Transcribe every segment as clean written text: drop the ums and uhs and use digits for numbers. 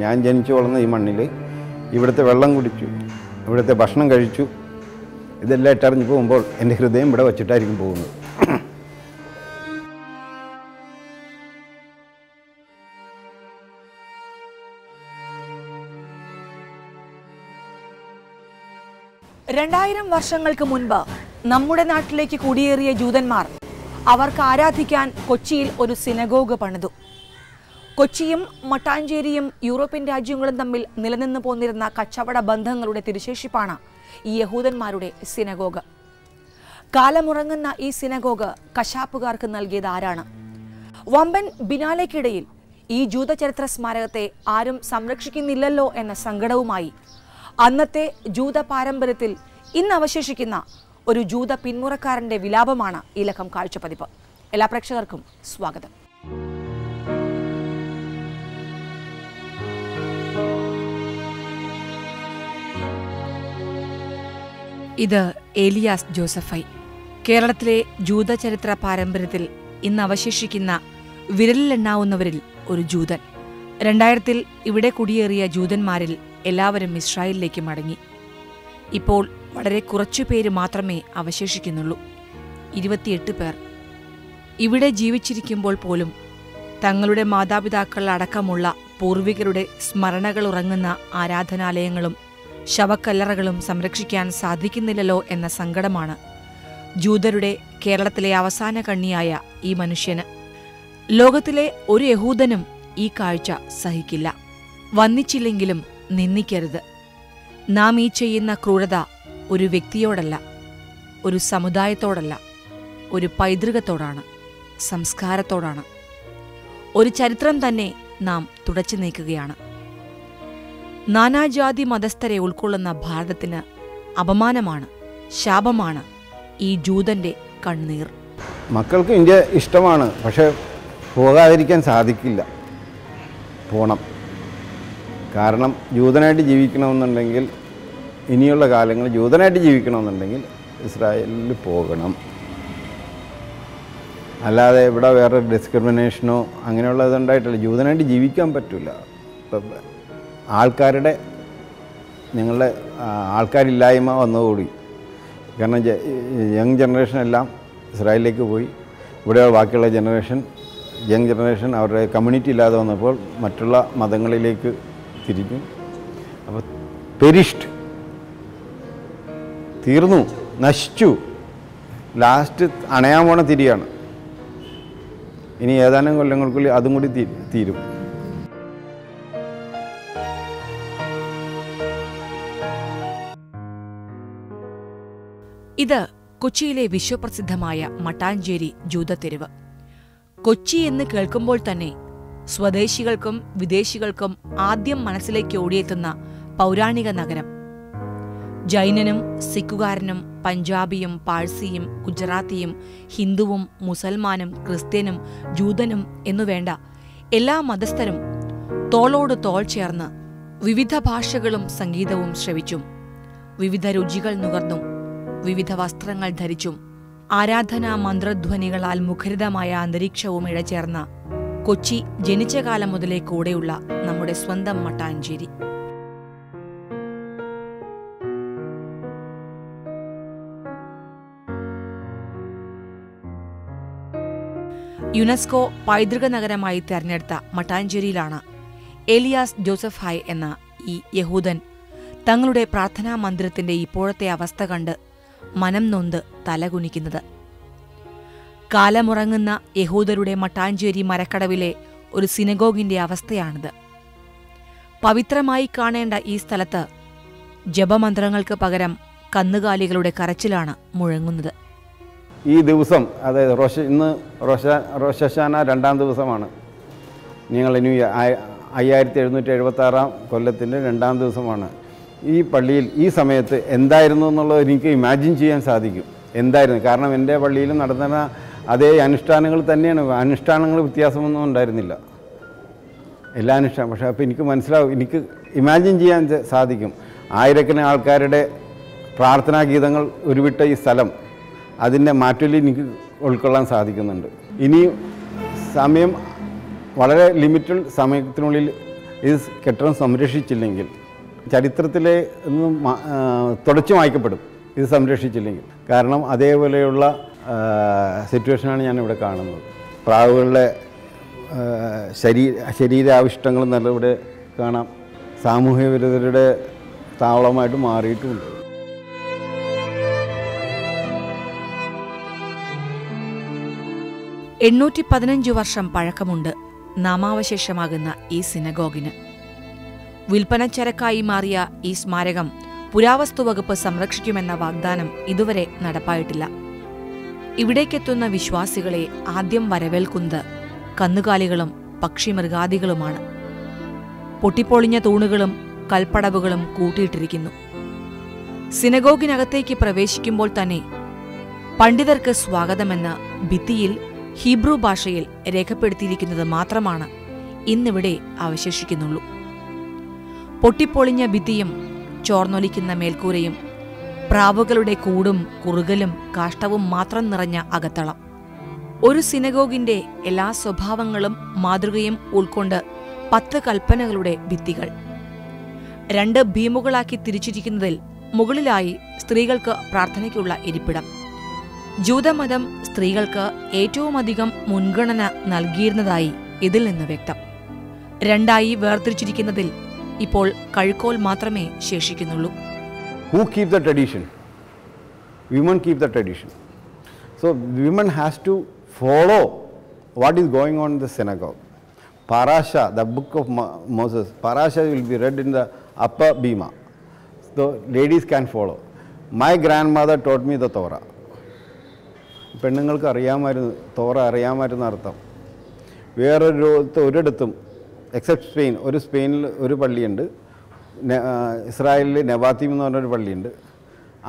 ഞാൻ ജനിച്ചു വളർന്ന ഈ മണ്ണിൽ ഇവിടുത്തെ വെള്ളം കുടിച്ചു, ഇവിടുത്തെ ഭക്ഷണം കഴിച്ചു, ഇതെല്ലാം ഇട്ടറിഞ്ഞ് പോകുമ്പോൾ എൻ്റെ ഹൃദയം ഇവിടെ വച്ചിട്ടായിരിക്കും പോകുന്നത്. രണ്ടായിരം വർഷങ്ങൾക്ക് മുൻപ് നമ്മുടെ നാട്ടിലേക്ക് കുടിയേറിയ ജൂതന്മാർ അവർക്ക് ആരാധിക്കാൻ കൊച്ചിയിൽ ഒരു സിനഗോഗ് പണിതു. കൊച്ചിയും മട്ടാഞ്ചേരിയും യൂറോപ്യൻ രാജ്യങ്ങളും തമ്മിൽ നിലനിന്നു പോന്നിരുന്ന കച്ചവട ബന്ധങ്ങളുടെ തിരുശേഷിപ്പാണ് ഈ യഹൂദന്മാരുടെ സിനഗോഗ്. കാലമുറങ്ങുന്ന ഈ സിനഗോഗ് കശാപ്പുകാർക്ക് നൽകിയത് ആരാണ്? വമ്പൻ ബിനാലയ്ക്കിടയിൽ ഈ ജൂതചരിത്ര സ്മാരകത്തെ ആരും സംരക്ഷിക്കുന്നില്ലല്ലോ എന്ന സങ്കടവുമായി അന്നത്തെ ജൂത പാരമ്പര്യത്തിൽ ഇന്ന് അവശേഷിക്കുന്ന ഒരു ജൂത പിന്മുറക്കാരന്റെ വിലാപമാണ് ഈ ലക്കം കാഴ്ചപ്പതിപ്പ്. എല്ലാ പ്രേക്ഷകർക്കും സ്വാഗതം. ഇത് ഏലിയാസ് ജോസഫൈ. കേരളത്തിലെ ജൂതചരിത്ര പാരമ്പര്യത്തിൽ ഇന്ന് അവശേഷിക്കുന്ന വിരലിലെണ്ണാവുന്നവരിൽ ഒരു ജൂതൻ. 2000 ഇവിടെ കുടിയേറിയ ജൂതന്മാരിൽ എല്ലാവരും ഇസ്രായേലിലേക്ക് മടങ്ങി. ഇപ്പോൾ വളരെ കുറച്ചുപേര് മാത്രമേ അവശേഷിക്കുന്നുള്ളൂ, 28 പേർ. ഇവിടെ ജീവിച്ചിരിക്കുമ്പോൾ പോലും തങ്ങളുടെ മാതാപിതാക്കൾ അടക്കമുള്ള പൂർവികരുടെ സ്മരണകൾ ഉറങ്ങുന്ന ആരാധനാലയങ്ങളും ശവക്കല്ലറകളും സംരക്ഷിക്കാൻ സാധിക്കുന്നില്ലല്ലോ എന്ന സങ്കടമാണ് ജൂതരുടെ കേരളത്തിലെ അവസാന കണ്ണിയായ ഈ മനുഷ്യന്. ലോകത്തിലെ ഒരു യഹൂദനും ഈ കാഴ്ച സഹിക്കില്ല. വന്നിച്ചില്ലെങ്കിലും നിന്ദിക്കരുത്. നാം ഈ ചെയ്യുന്ന ക്രൂരത ഒരു വ്യക്തിയോടല്ല, ഒരു സമുദായത്തോടല്ല, ഒരു പൈതൃകത്തോടാണ്, സംസ്കാരത്തോടാണ്. ഒരു ചരിത്രം തന്നെ നാം തുടച്ചു നീക്കുകയാണ്. നാനാജാതി മതസ്ഥരെ ഉൾക്കൊള്ളുന്ന ഭാരതത്തിന് അപമാനമാണ്, ശാപമാണ് ഈ ജൂതന്റെ കണ്ണീർ. മക്കൾക്ക് ഇന്ത്യ ഇഷ്ടമാണ്, പക്ഷെ പോകാതിരിക്കാൻ സാധിക്കില്ല. പോണം. കാരണം ജൂതനായിട്ട് ജീവിക്കണമെന്നുണ്ടെങ്കിൽ, ഇനിയുള്ള കാലങ്ങളിൽ ജൂതനായിട്ട് ജീവിക്കണമെന്നുണ്ടെങ്കിൽ ഇസ്രായേലിൽ പോകണം. അല്ലാതെ ഇവിടെ വേറെ ഡിസ്ക്രിമിനേഷനോ അങ്ങനെയുള്ളതുണ്ടായിട്ടില്ല. ജൂതനായിട്ട് ജീവിക്കാൻ പറ്റില്ല. ഇപ്പം ആൾക്കാരുടെ ഞങ്ങളുടെ ആൾക്കാരില്ലായ്മ വന്നതുകൂടി. കാരണം യങ് ജനറേഷനെല്ലാം ഇസ്രായേലിലേക്ക് പോയി. ഇവിടെ ബാക്കിയുള്ള യങ് ജനറേഷൻ അവരുടെ കമ്മ്യൂണിറ്റി ഇല്ലാതെ വന്നപ്പോൾ മറ്റുള്ള മതങ്ങളിലേക്ക് തിരിഞ്ഞു. അപ്പോൾ പെരിഷ്ഡ്, തീർന്നു, നശിച്ചു. ലാസ്റ്റ് അണയാൻ പോണ തിരിയാണ്. ഇനി ഏതാനും കൊല്ലങ്ങൾക്കുള്ളിൽ അതും കൂടി തീരും. ഇത് കൊച്ചിയിലെ വിശ്വപ്രസിദ്ധമായ മട്ടാഞ്ചേരി ജൂതത്തെരുവ്. കൊച്ചി എന്ന് കേൾക്കുമ്പോൾ തന്നെ സ്വദേശികൾക്കും വിദേശികൾക്കും ആദ്യം മനസ്സിലേക്ക് ഓടിയെത്തുന്ന പൗരാണിക നഗരം. ജൈനനും സിഖുകാരനും പഞ്ചാബിയും പാഴ്സിയും ഗുജറാത്തിയും ഹിന്ദുവും മുസൽമാനും ക്രിസ്ത്യനും ജൂതനും എന്നുവേണ്ട എല്ലാ മതസ്ഥരും തോളോട് തോൾ ചേർന്ന് വിവിധ ഭാഷകളും സംഗീതവും ശ്രവിച്ചും വിവിധ രുചികൾ നുകർന്നും വിവിധ വസ്ത്രങ്ങൾ ധരിച്ചും ആരാധനാ മന്ത്രധ്വനികളാൽ മുഖരിതമായ അന്തരീക്ഷവും ഇഴചേർന്ന കൊച്ചി ജനിച്ച കാലം മുതലേ കൂടെയുള്ള നമ്മുടെ സ്വന്തം മട്ടാഞ്ചേരി. യുനെസ്കോ പൈതൃക നഗരമായി തെരഞ്ഞെടുത്ത മട്ടാഞ്ചേരിയിലാണ് ഏലിയാസ് ജോസഫൈ എന്ന ഈ യഹൂദൻ തങ്ങളുടെ പ്രാർത്ഥനാ മന്ദിരത്തിന്റെ ഇപ്പോഴത്തെ അവസ്ഥ കണ്ട് മനം നൊന്ത് തലകുനിക്കുന്നത്. കാലമുറങ്ങുന്ന യഹൂദരുടെ മട്ടാഞ്ചേരി മരക്കടവിലെ ഒരു സിനഗോഗിന്റെ അവസ്ഥയാണിത്. പവിത്രമായി കാണേണ്ട ഈ സ്ഥലത്ത് ജപമന്ത്രങ്ങൾക്ക് പകരം കന്നുകാലികളുടെ കരച്ചിലാണ് മുഴങ്ങുന്നത്. ഈ ദിവസം, അതായത് ഇന്ന് റോഷാന 2ാം ദിവസമാണ്. ഞങ്ങൾ ഇനി 5776 കൊല്ലത്തിൻ്റെ 2ാം ദിവസമാണ്. ഈ പള്ളിയിൽ ഈ സമയത്ത് എന്തായിരുന്നു എന്നുള്ളത് എനിക്ക് ഇമാജിൻ ചെയ്യാൻ സാധിക്കും. എന്തായിരുന്നു, കാരണം എൻ്റെ പള്ളിയിൽ നടന്ന അതേ അനുഷ്ഠാനങ്ങൾ തന്നെയാണ്. അനുഷ്ഠാനങ്ങൾ വ്യത്യാസമൊന്നും ഉണ്ടായിരുന്നില്ല, എല്ലാ അനുഷ്ഠാനം. പക്ഷേ അപ്പോൾ എനിക്ക് മനസ്സിലാവും, എനിക്ക് ഇമാജിൻ ചെയ്യാൻ സാധിക്കും. ആയിരക്കണക്കിന് ആൾക്കാരുടെ പ്രാർത്ഥനാ ഗീതങ്ങൾ ഉരുവിട്ട ഈ സ്ഥലം, അതിൻ്റെ മാറ്റൊലി എനിക്ക് ഉൾക്കൊള്ളാൻ സാധിക്കുന്നുണ്ട്. ഇനിയും സമയം വളരെ ലിമിറ്റഡ് സമയത്തിനുള്ളിൽ ഇത് കെട്ടിടം സംരക്ഷിച്ചില്ലെങ്കിൽ ചരിത്രത്തിലെ തുടച്ചു മായ്ക്കപ്പെടും ഇത് സംരക്ഷിച്ചില്ലെങ്കിൽ. കാരണം അതേപോലെയുള്ള സിറ്റുവേഷനാണ് ഞാനിവിടെ കാണുന്നത്. പ്രാവുകളുടെ ശരീരാവിഷ്ടങ്ങൾ നല്ല ഇവിടെ കാണാം. സാമൂഹ്യ വിരുദ്ധരുടെ താവളമായിട്ട് മാറിയിട്ടുമുണ്ട്. എണ്ണൂറ്റി വർഷം പഴക്കമുണ്ട് നാമാവശേഷമാകുന്ന ഈ സിനഗോഗിന്. വിൽപ്പനച്ചരക്കായി മാറിയ ഈ സ്മാരകം പുരാവസ്തു വകുപ്പ് സംരക്ഷിക്കുമെന്ന വാഗ്ദാനം ഇതുവരെ നടപ്പായിട്ടില്ല. ഇവിടേക്കെത്തുന്ന വിശ്വാസികളെ ആദ്യം വരവേൽക്കുന്നത് കന്നുകാലികളും പക്ഷിമൃഗാദികളുമാണ്. പൊട്ടിപ്പൊളിഞ്ഞ തൂണുകളും കൽപ്പടവുകളും കൂട്ടിയിട്ടിരിക്കുന്നു. സിനഗോഗിനകത്തേക്ക് പ്രവേശിക്കുമ്പോൾ തന്നെ പണ്ഡിതർക്ക് സ്വാഗതമെന്ന് ഭിത്തിയിൽ ഹീബ്രു ഭാഷയിൽ രേഖപ്പെടുത്തിയിരിക്കുന്നത് മാത്രമാണ് ഇന്നിവിടെ അവശേഷിക്കുന്നുള്ളൂ. പൊട്ടിപ്പൊളിഞ്ഞ ഭിത്തിയും ചോർന്നൊലിക്കുന്ന മേൽക്കൂരയും പ്രാവുകളുടെ കൂടും കുറുകലും കാഷ്ടവും മാത്രം നിറഞ്ഞ അകത്തളം. ഒരു സിനഗോഗിന്റെ എല്ലാ സ്വഭാവങ്ങളും മാതൃകയും ഉൾക്കൊണ്ട് 10 കൽപ്പനകളുടെ ഭിത്തികൾ. 2 ഭീമുകളാക്കി തിരിച്ചിരിക്കുന്നതിൽ മുകളിലായി സ്ത്രീകൾക്ക് പ്രാർത്ഥനയ്ക്കുള്ള ഇരിപ്പിടം. ജൂതമതം സ്ത്രീകൾക്ക് ഏറ്റവുമധികം മുൻഗണന നൽകിയിരുന്നതായി ഇതിൽ നിന്ന് വ്യക്തം. 2ആയി വേർതിരിച്ചിരിക്കുന്നതിൽ ഇപ്പോൾ കഴുക്കോൽ മാത്രമേ ശേഷിക്കുന്നുള്ളൂ. Who keep the tradition? Women keep the tradition. So women has to follow what is going on in the synagogue. Parasha, the book of Moses, Parasha will be read in the upper bima. So ladies can follow. My grandmother taught me the Torah. പെണ്ണുങ്ങൾക്ക് അറിയാമായിരുന്നു, തോറ അറിയാമായിരുന്ന അർത്ഥം. ഒരിടത്തും except Spain, സ്പെയിനിൽ ഒരു പള്ളിയുണ്ട്, ഇസ്രായേലിൽ നെവാത്തീം എന്ന് പറഞ്ഞൊരു പള്ളിയുണ്ട്.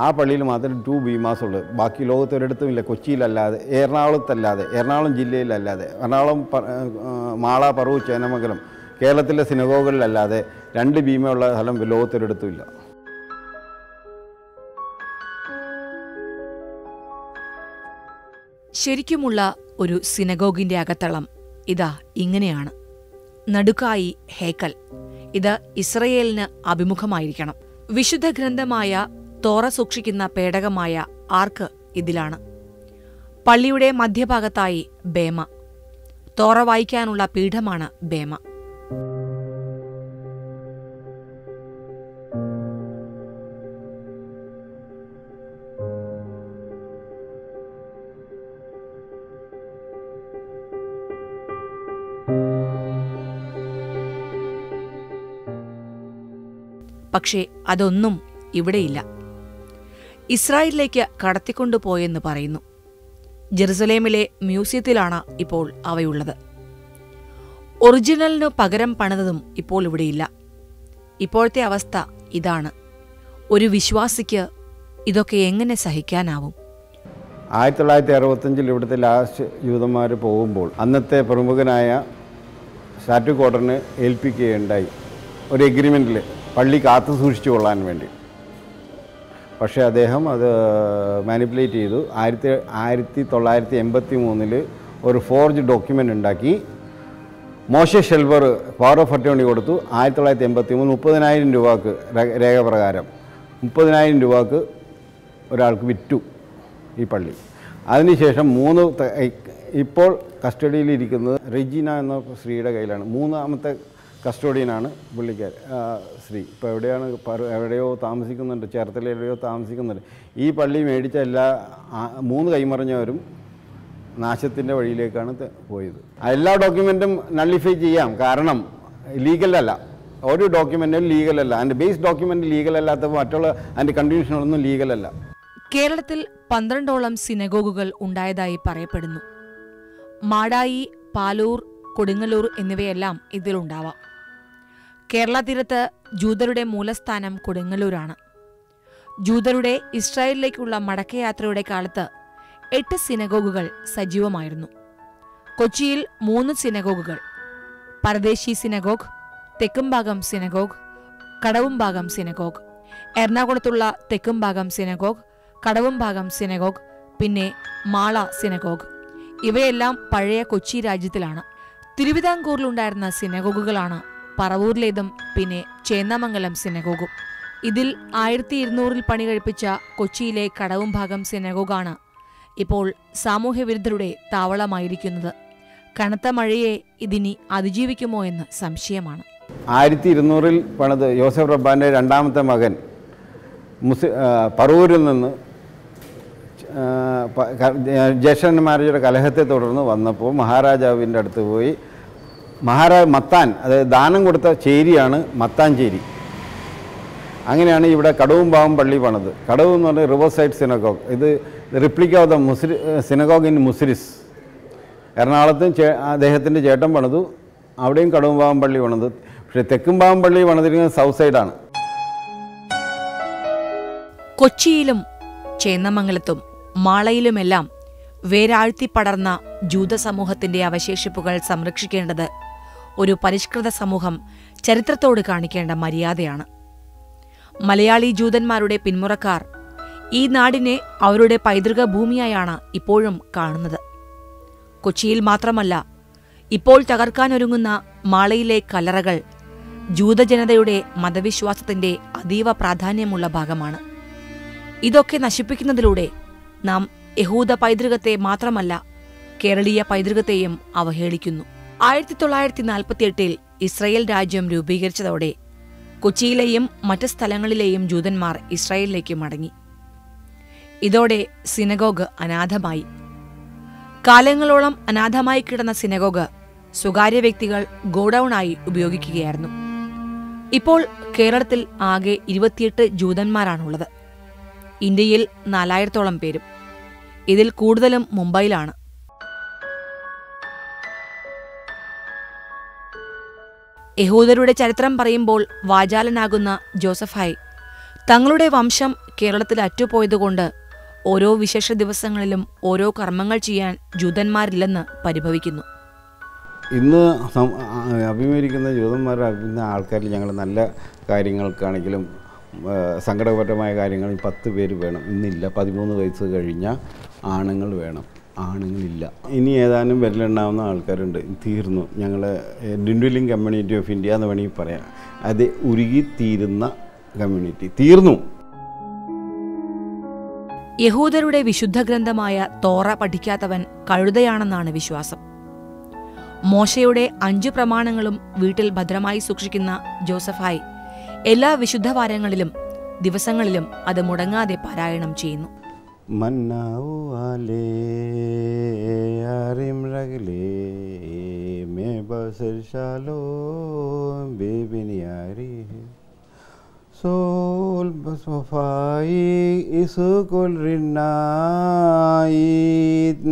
ആ പള്ളിയിൽ മാത്രമേ 2 ബീമാസ് ഉള്ളൂ. ബാക്കി ലോകത്ത് ഒരിടത്തുമില്ല. കൊച്ചിയിലല്ലാതെ, എറണാകുളം ജില്ലയിലല്ലാതെ, എറണാകുളം മാള, പറവൂർ, ചേന്നമംഗലം, കേരളത്തിലെ സിനഗോഗുകളിലല്ലാതെ 2 ബീമയുള്ള സ്ഥലം ലോകത്തൊരിടത്തുമില്ല. ശരിക്കുമുള്ള ഒരു സിനഗോഗിന്റെ അകത്തളം ഇതാ ഇങ്ങനെയാണ്. നടുക്കായി ഹേക്കൽ. ഇത് ഇസ്രയേലിന് അഭിമുഖമായിരിക്കണം. വിശുദ്ധ ഗ്രന്ഥമായ തോറ സൂക്ഷിക്കുന്ന പേടകമായ ആർക്ക് ഇതിലാണ്. പള്ളിയുടെ മധ്യഭാഗത്തായി ബേമ. തോറ വായിക്കാനുള്ള പീഠമാണ് ബേമ. പക്ഷേ അതൊന്നും ഇവിടെയില്ല. ഇസ്രായേലിലേക്ക് കടത്തിക്കൊണ്ടുപോയെന്ന് പറയുന്നു. ജെറുസലേമിലെ മ്യൂസിയത്തിലാണ് ഇപ്പോൾ അവയുള്ളത്. ഒറിജിനലിനു പകരം പണിതതും ഇപ്പോൾ ഇവിടെയില്ല. ഇപ്പോഴത്തെ അവസ്ഥ ഇതാണ്. ഒരു വിശ്വാസിക്ക് ഇതൊക്കെ എങ്ങനെ സഹിക്കാനാവും? 1965 ഇവിടുത്തെ ലാസ്റ്റ് യൂതന്മാർ പോകുമ്പോൾ അന്നത്തെ പ്രമുഖനായ സ്റ്റാറ്റു കോട്ടറിന് ഏൽപ്പിക്കുകയുണ്ടായി ഒരു എഗ്രിമെൻറ്റിൽ പള്ളി കാത്തു സൂക്ഷിച്ചു കൊള്ളാൻ വേണ്ടി. പക്ഷേ അദ്ദേഹം അത് മാനിപ്പുലേറ്റ് ചെയ്തു. 1983 ഒരു ഫോർജ് ഡോക്യുമെൻ്റ് ഉണ്ടാക്കി മോശെ ഷെൽവർ പവർ ഓഫ് അറ്റോർണി കൊടുത്തു. 1983 30,000 രൂപക്ക് രേഖ പ്രകാരം 30,000 രൂപക്ക് ഒരാൾക്ക് വിറ്റു ഈ പള്ളി. അതിനുശേഷം ഇപ്പോൾ കസ്റ്റഡിയിലിരിക്കുന്നത് റെജീന എന്ന സ്ത്രീയുടെ കയ്യിലാണ്. 3ാമത്തെ കസ്റ്റോഡിയനാണ് സ്ത്രീ. ഇപ്പോൾ എവിടെയോ താമസിക്കുന്നുണ്ട്, ചേർത്തല എവിടെയോ താമസിക്കുന്നുണ്ട്. ഈ പള്ളി മേടിച്ച 3 കൈമറിഞ്ഞവരും നാശത്തിൻ്റെ വഴിയിലേക്കാണ് പോയത്. എല്ലാ ഡോക്യുമെൻറ്റും നള്ളിഫൈ ചെയ്യാം, കാരണം ലീഗലല്ല. ഒരു ഡോക്യുമെൻറ്റും ലീഗലല്ല. അതിൻ്റെ ബേസ് ഡോക്യുമെൻ്റ് ലീഗലല്ലാത്തപ്പോൾ മറ്റുള്ള അതിൻ്റെ കണ്ടീഷനുകളൊന്നും ലീഗലല്ല. കേരളത്തിൽ 12ഓളം സിനഗോഗുകൾ ഉണ്ടായതായി പറയപ്പെടുന്നു. മാടായി, പാലൂർ, കൊടുങ്ങല്ലൂർ എന്നിവയെല്ലാം ഇതിലുണ്ടാവാം. കേരള തീരത്ത് ജൂതരുടെ മൂലസ്ഥാനം കൊടുങ്ങല്ലൂരാണ്. ജൂതരുടെ ഇസ്രായേലിലേക്കുള്ള മടക്കയാത്രയുടെ കാലത്ത് 8 സിനഗോഗുകൾ സജീവമായിരുന്നു. കൊച്ചിയിൽ 3 സിനഗോഗുകൾ: Paradesi synagogue, Thekkumbhagam synagogue, Kadavumbhagam synagogue. എറണാകുളത്തുള്ള തെക്കുംഭാഗം സിനഗോഗ്, കടവുംഭാഗം സിനഗോഗ്, പിന്നെ മാള സിനഗോഗ്. ഇവയെല്ലാം പഴയ കൊച്ചി രാജ്യത്തിലാണ്. തിരുവിതാംകൂറിലുണ്ടായിരുന്ന സിനഗോഗുകളാണ് പറവൂരിലേതും പിന്നെ ചേന്നമംഗലം സിനഗോഗും. ഇതിൽ 1200 പണി കഴിപ്പിച്ച കൊച്ചിയിലെ കടവുംഭാഗം സിനഗോഗാണ് ഇപ്പോൾ സാമൂഹ്യവിരുദ്ധരുടെ താവളമായിരിക്കുന്നത്. കനത്ത മഴയെ ഇതിനി അതിജീവിക്കുമോ എന്ന് സംശയമാണ്. 1200 പണിത് യോസഫ് റബ്ബാൻ്റെ രണ്ടാമത്തെ മകൻ പറവൂരിൽ നിന്ന് ജ്യേഷ്ഠന്മാരുടെ കലഹത്തെ തുടർന്ന് വന്നപ്പോൾ മഹാരാജാവിൻ്റെ അടുത്ത് പോയി മത്താൻ, അതായത് ദാനം കൊടുത്ത ചേരിയാണ് മത്താഞ്ചേരി. അങ്ങനെയാണ് ഇവിടെ കടവുംഭാഗം പള്ളി പണിത്. കടവ് എന്ന് പറഞ്ഞാൽ റിവർ സൈഡ് സിനഗോഗ്. ഇത് replica of the synagogue in Muziris. എറണാകുളത്തും അദ്ദേഹത്തിൻ്റെ ചേട്ടൻ പണിതു, അവിടെയും കടവുംഭാഗം പള്ളി പണിത്. പക്ഷേ തെക്കുംഭാഗം പള്ളി പണിതിരിക്കുന്നത് സൗത്ത് സൈഡാണ്. കൊച്ചിയിലും ചേന്നമംഗലത്തും മാളയിലുമെല്ലാം വേരാഴ്ത്തിപ്പടർന്ന ജൂത സമൂഹത്തിന്റെ അവശേഷിപ്പുകൾ സംരക്ഷിക്കേണ്ടത് ഒരു പരിഷ്കൃത സമൂഹം ചരിത്രത്തോട് കാണിക്കേണ്ട മര്യാദയാണ്. മലയാളി ജൂതന്മാരുടെ പിന്മുറക്കാർ ഈ നാടിനെ അവരുടെ പൈതൃക ഭൂമിയായാണ് ഇപ്പോഴും കാണുന്നത്. കൊച്ചിയിൽ മാത്രമല്ല, ഇപ്പോൾ തകർക്കാനൊരുങ്ങുന്ന മാളയിലെ കല്ലറകൾ ജൂതജനതയുടെ മതവിശ്വാസത്തിന്റെ അതീവ പ്രാധാന്യമുള്ള ഭാഗമാണ്. ഇതൊക്കെ നശിപ്പിക്കുന്നതിലൂടെ നാം യഹൂദ പൈതൃകത്തെ മാത്രമല്ല, കേരളീയ പൈതൃകത്തെയും അവഹേളിക്കുന്നു. 1948 ഇസ്രായേൽ രാജ്യം രൂപീകരിച്ചതോടെ കൊച്ചിയിലെയും മറ്റ് സ്ഥലങ്ങളിലെയും ജൂതന്മാർ ഇസ്രായേലിലേക്ക് മടങ്ങി. ഇതോടെ സിനഗോഗ് അനാഥമായി. കാലങ്ങളോളം അനാഥമായി കിടന്ന സിനഗോഗ് സ്വകാര്യ വ്യക്തികൾ ഗോഡൌണായി ഉപയോഗിക്കുകയായിരുന്നു. ഇപ്പോൾ കേരളത്തിൽ ആകെ 28 ജൂതന്മാരാണുള്ളത്. ഇന്ത്യയിൽ 4000-ഓളം പേരും. ഇതിൽ കൂടുതലും മുംബൈയിലാണ്. യഹൂദരുടെ ചരിത്രം പറയുമ്പോൾ വാചാലനാകുന്ന ജോസഫ് ഹൈ തങ്ങളുടെ വംശം കേരളത്തിൽ അറ്റുപോയതുകൊണ്ട് ഓരോ വിശേഷ ദിവസങ്ങളിലും ഓരോ കർമ്മങ്ങൾ ചെയ്യാൻ ജൂതന്മാരില്ലെന്ന് പരിഭവിക്കുന്നു. ഇന്ന് അഭിമുഖീകരിക്കുന്ന ജൂതന്മാരുടെ ആൾക്കാരിൽ ഞങ്ങൾ നല്ല കാര്യങ്ങൾക്കാണെങ്കിലും സങ്കടകരമായ കാര്യങ്ങളിൽ 10 പേര് വേണം. ഇന്നില്ല. 13 വയസ്സ് കഴിഞ്ഞ ആണുങ്ങൾ വേണം. ആണുങ്ങളില്ല. ഇനി ഏതാനും വിരലെണ്ണാവുന്ന ആൾക്കാരുണ്ട്. തീർന്നു. ഞങ്ങൾ ഡിൻഡ്വലിംഗ് കമ്മ്യൂണിറ്റി ഓഫ് ഇന്ത്യ എന്ന് വേണമെങ്കിൽ പറയാം. അത് ഉരുകിത്തീരുന്ന കമ്മ്യൂണിറ്റി. തീർന്നു. യഹൂദരുടെ വിശുദ്ധ ഗ്രന്ഥമായ തോറ പഠിക്കാത്തവൻ കഴുതയാണെന്നാണ് വിശ്വാസം. മോശയുടെ 5 പ്രമാണങ്ങളും വീട്ടിൽ ഭദ്രമായി സൂക്ഷിക്കുന്ന ജോസഫ് ഹായ് എല്ലാ വിശുദ്ധവാരങ്ങളിലും ദിവസങ്ങളിലും അത് മുടങ്ങാതെ പാരായണം ചെയ്യുന്നു. Sol basmafai isukul rinnait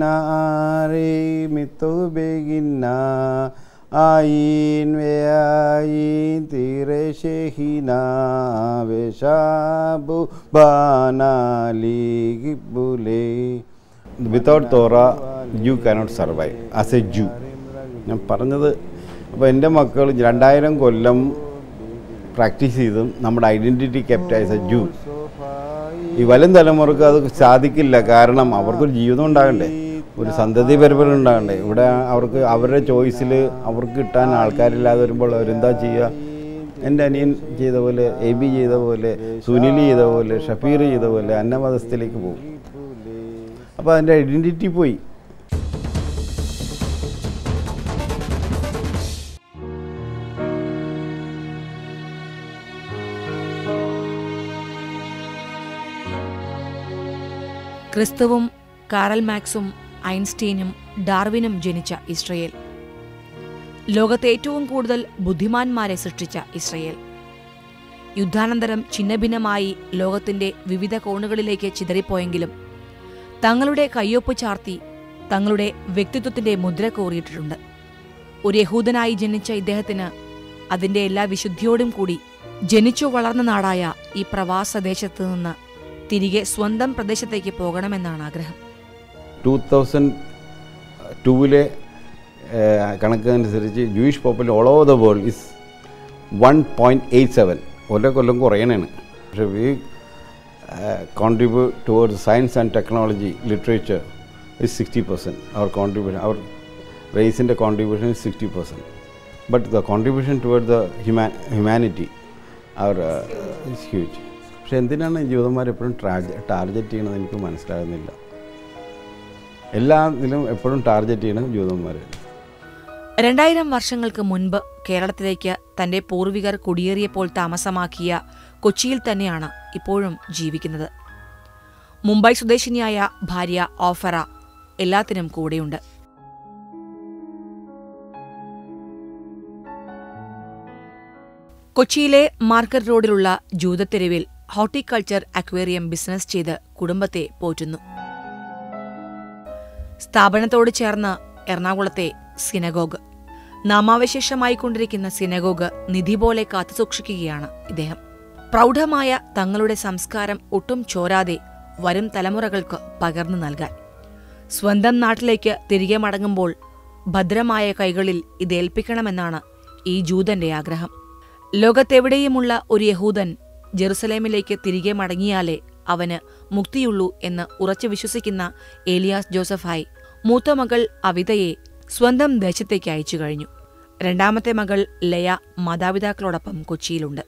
naare mitu beginna ayin veayin tireshehina veshabu banali gibule. Without Torah you cannot survive as a Jew. ഞാൻ പറഞ്ഞത് അപ്പോൾ എൻ്റെ മക്കൾ 2000 കൊല്ലം പ്രാക്ടീസ് ചെയ്തും നമ്മുടെ ഐഡൻറ്റിറ്റി കെപ്റ്റ് ആസ് എ ജൂ. ഈ വരും തലമുറക്ക് അത് സാധിക്കില്ല. കാരണം അവർക്കൊരു ജീവിതം ഉണ്ടാകണ്ടേ, ഒരു സന്തതി പരമ്പര ഉണ്ടാകണ്ടേ. ഇവിടെ അവർക്ക് അവരുടെ ചോയ്സിൽ അവർക്ക് കിട്ടാൻ ആൾക്കാരില്ലാതെ വരുമ്പോൾ അവരെന്താ ചെയ്യുക? എൻ്റെ അനിയൻ ചെയ്ത പോലെ, AB ചെയ്ത പോലെ, സുനിൽ ചെയ്ത പോലെ, ഷഫീർ ചെയ്ത പോലെ അന്നമതസ്ഥയിലേക്ക് പോകും. അപ്പോൾ അതിൻ്റെ ഐഡൻറ്റിറ്റി പോയി. ക്രിസ്തുവും കാറൽ മാക്സും ഐൻസ്റ്റീനും ഡാർവിനും ജനിച്ച ഇസ്രയേൽ, ലോകത്തെ ഏറ്റവും കൂടുതൽ ബുദ്ധിമാന്മാരെ സൃഷ്ടിച്ച ഇസ്രയേൽ, യുദ്ധാനന്തരം ഛിന്നഭിന്നമായി ലോകത്തിന്റെ വിവിധ കോണുകളിലേക്ക് ചിതറിപ്പോയെങ്കിലും തങ്ങളുടെ കയ്യൊപ്പ് ചാർത്തി തങ്ങളുടെ വ്യക്തിത്വത്തിന്റെ മുദ്ര കോറിയിട്ടുണ്ട്. ഒരു യഹൂദനായി ജനിച്ച ഇദ്ദേഹത്തിന് അതിന്റെ എല്ലാ വിശുദ്ധിയോടും കൂടി ജനിച്ചു വളർന്ന നാടായ ഈ പ്രവാസദേശത്ത് നിന്ന് തിരികെ സ്വന്തം പ്രദേശത്തേക്ക് പോകണമെന്നാണ് ആഗ്രഹം. 2002 കണക്കനുസരിച്ച് Jewish population all over the world is 1.87. ഓരോ കൊല്ലം കുറയണേണ്. പക്ഷേ we contribute towards science and technology literature is 60%. അവർ കോൺട്രിബ്യൂഷൻ, അവർ റേസിൻ്റെ contribution is 60%. but the contribution towards the humanity is huge. പക്ഷെ എന്തിനാണ് ജൂതന്മാർ എപ്പോഴും ടാർഗറ്റ് ചെയ്യണമെന്ന് എനിക്ക് മനസ്സിലാകുന്നില്ല. എല്ലാ ഇതിലും എപ്പോഴും ടാർഗറ്റ് ചെയ്യണം ജൂതന്മാർ. 2000 വർഷങ്ങൾക്ക് മുൻപ് കേരളത്തിലേക്ക് തന്റെ പൂർവികർ കുടിയേറിയപ്പോൾ താമസമാക്കിയ കൊച്ചിയിൽ തന്നെയാണ് ഇപ്പോഴും ജീവിക്കുന്നത്. മുംബൈ സ്വദേശിനിയായ ഭാര്യ ഓഫറ എല്ലാത്തിനും കൂടെയുണ്ട്. കൊച്ചിയിലെ മാർക്കറ്റ് റോഡിലുള്ള ജൂതത്തെരുവിൽ ഹോർട്ടിക്കൾച്ചർ അക്വേറിയം ബിസിനസ് ചെയ്ത് കുടുംബത്തെ പോറ്റുന്നു. സ്ഥാപനത്തോട് ചേർന്ന് എറണാകുളത്തെ സിനഗോഗ്. നാമാവശേഷമായിക്കൊണ്ടിരിക്കുന്ന സിനഗോഗ് നിധി പോലെ കാത്തുസൂക്ഷിക്കുകയാണ് ഇദ്ദേഹം. പ്രൗഢമായ തങ്ങളുടെ സംസ്കാരം ഒട്ടും ചോരാതെ വരും തലമുറകൾക്ക് പകർന്നു നൽകാൻ. സ്വന്തം നാട്ടിലേക്ക് തിരികെ മടങ്ങുമ്പോൾ ഭദ്രമായ കൈകളിൽ ഇതേൽപ്പിക്കണമെന്നാണ് ഈ ജൂതന്റെ ആഗ്രഹം. ലോകത്തെവിടെയുമുള്ള ഒരു യഹൂദൻ ജെറുസലേമിലേക്ക് തിരികെ മടങ്ങിയാലേ അവന് മുക്തിയുള്ളൂ എന്ന് ഉറച്ചു വിശ്വസിക്കുന്ന ഏലിയാസ് ജോസഫ് ഹായ് മൂത്ത മകൾ അവിതയെ സ്വന്തം ദേശത്തേക്ക് അയച്ചു കഴിഞ്ഞു. രണ്ടാമത്തെ മകൾ ലയ മാതാപിതാക്കളോടൊപ്പം കൊച്ചിയിലുണ്ട്.